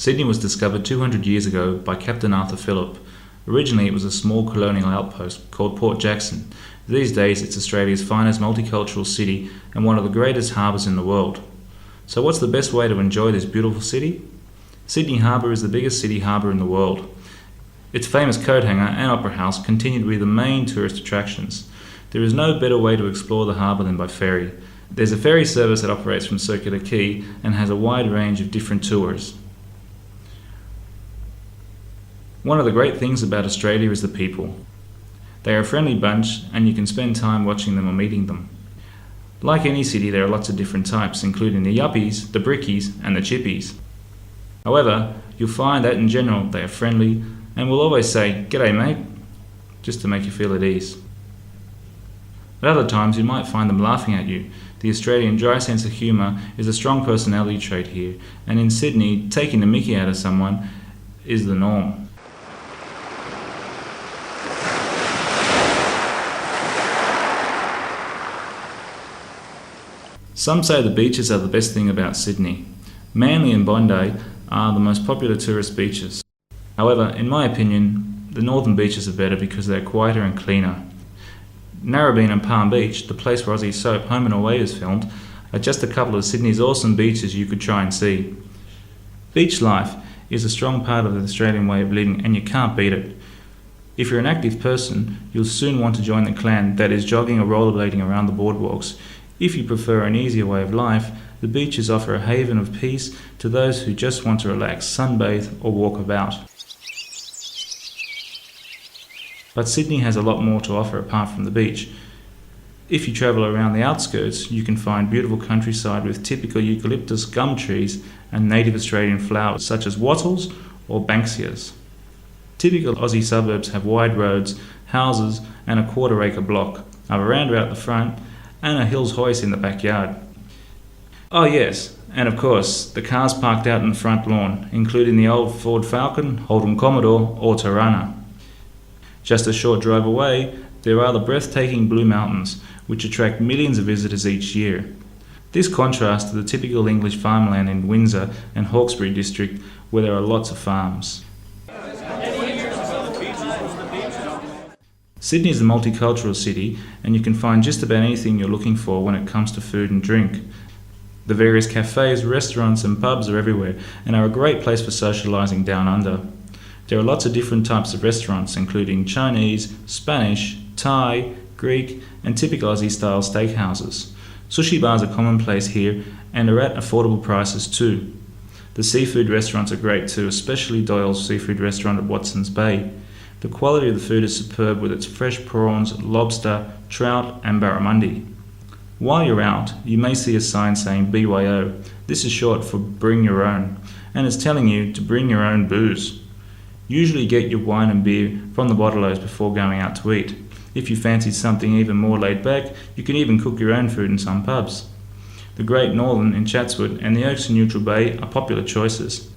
Sydney was discovered 200 years ago by Captain Arthur Phillip. Originally it was a small colonial outpost called Port Jackson. These days it's Australia's finest multicultural city and one of the greatest harbours in the world. So what's the best way to enjoy this beautiful city? Sydney Harbour is the biggest city harbour in the world. Its famous coat hanger and opera house continue to be the main tourist attractions. There is no better way to explore the harbour than by ferry. There's a ferry service that operates from Circular Quay and has a wide range of different tours. One of the great things about Australia is the people. They are a friendly bunch and you can spend time watching them or meeting them. Like any city, there are lots of different types, including the yuppies, the brickies and the chippies. However, you'll find that in general they are friendly and will always say, "G'day mate," just to make you feel at ease. At other times you might find them laughing at you. The Australian dry sense of humour is a strong personality trait here, and in Sydney, taking the mickey out of someone is the norm. Some say the beaches are the best thing about Sydney. Manly and Bondi are the most popular tourist beaches. However, in my opinion, the northern beaches are better because they're quieter and cleaner. Narrabeen and Palm Beach, the place where Aussie soap Home and Away is filmed, are just a couple of Sydney's awesome beaches you could try and see. Beach life is a strong part of the Australian way of living and you can't beat it. If you're an active person, you'll soon want to join the clan that is jogging or rollerblading around the boardwalks. If you prefer an easier way of life, the beaches offer a haven of peace to those who just want to relax, sunbathe or walk about. But Sydney has a lot more to offer apart from the beach. If you travel around the outskirts, you can find beautiful countryside with typical eucalyptus gum trees and native Australian flowers such as wattles or banksias. Typical Aussie suburbs have wide roads, houses and a quarter-acre block, a veranda out the front and a Hills hoist in the backyard. Oh yes, and of course, the cars parked out in the front lawn, including the old Ford Falcon, Holden Commodore or Torana. Just a short drive away, there are the breathtaking Blue Mountains, which attract millions of visitors each year. This contrasts to the typical English farmland in Windsor and Hawkesbury district, where there are lots of farms. Sydney is a multicultural city and you can find just about anything you're looking for when it comes to food and drink. The various cafes, restaurants and pubs are everywhere and are a great place for socialising down under. There are lots of different types of restaurants including Chinese, Spanish, Thai, Greek and typical Aussie style steakhouses. Sushi bars are commonplace here and are at affordable prices too. The seafood restaurants are great too, especially Doyle's seafood restaurant at Watson's Bay. The quality of the food is superb with its fresh prawns, lobster, trout and barramundi. While you're out, you may see a sign saying BYO. This is short for Bring Your Own, and it's telling you to bring your own booze. Usually get your wine and beer from the bottle-os before going out to eat. If you fancy something even more laid back, you can even cook your own food in some pubs. The Great Northern in Chatswood and the Oaks in Neutral Bay are popular choices.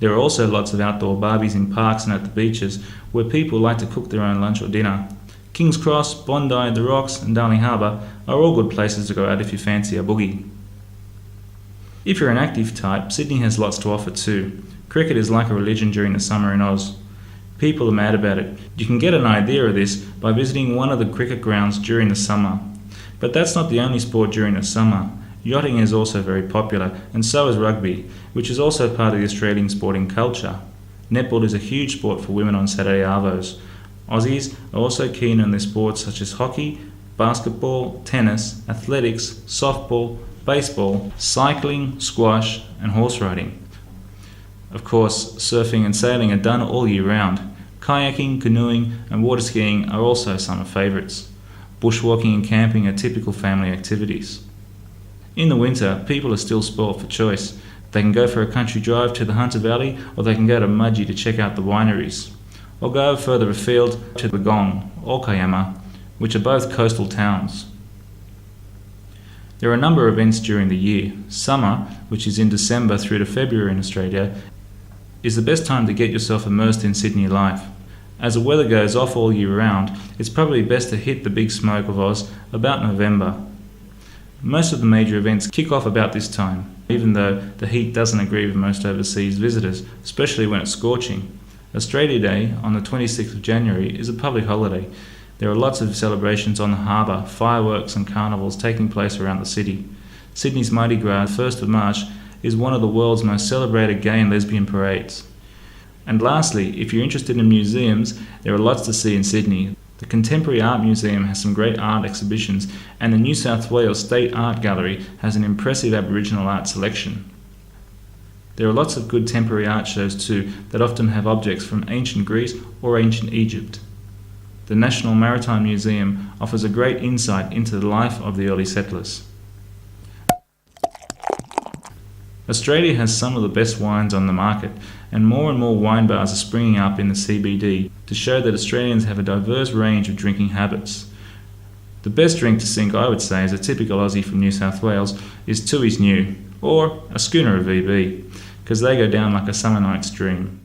There are also lots of outdoor barbecues in parks and at the beaches where people like to cook their own lunch or dinner. King's Cross, Bondi, The Rocks and Darling Harbour are all good places to go out if you fancy a boogie. If you're an active type, Sydney has lots to offer too. Cricket is like a religion during the summer in Oz. People are mad about it. You can get an idea of this by visiting one of the cricket grounds during the summer. But that's not the only sport during the summer. Yachting is also very popular, and so is rugby, which is also part of the Australian sporting culture. Netball is a huge sport for women on Saturday arvos. Aussies are also keen on their sports such as hockey, basketball, tennis, athletics, softball, baseball, cycling, squash and horse riding. Of course, surfing and sailing are done all year round. Kayaking, canoeing and water skiing are also summer favourites. Bushwalking and camping are typical family activities. In the winter, people are still spoilt for choice. They can go for a country drive to the Hunter Valley or they can go to Mudgee to check out the wineries. Or go further afield to the Gong or Kiama, which are both coastal towns. There are a number of events during the year. Summer, which is in December through to February in Australia, is the best time to get yourself immersed in Sydney life. As the weather goes off all year round, it's probably best to hit the big smoke of Oz about November. Most of the major events kick off about this time. even though the heat doesn't agree with most overseas visitors, especially when it's scorching. Australia Day on the 26th of January is a public holiday. There are lots of celebrations on the harbour, fireworks and carnivals taking place around the city. Sydney's Mardi Gras, 1st of March, is one of the world's most celebrated gay and lesbian parades. And lastly, if you're interested in museums, there are lots to see in Sydney. The Contemporary Art Museum has some great art exhibitions, and the New South Wales State Art Gallery has an impressive Aboriginal art selection. There are lots of good temporary art shows too that often have objects from ancient Greece or ancient Egypt. The National Maritime Museum offers a great insight into the life of the early settlers. Australia has some of the best wines on the market, and more wine bars are springing up in the CBD to show that Australians have a diverse range of drinking habits. The best drink to sink, I would say, as a typical Aussie from New South Wales, is Tooheys New, or a schooner of VB, because they go down like a summer night's dream.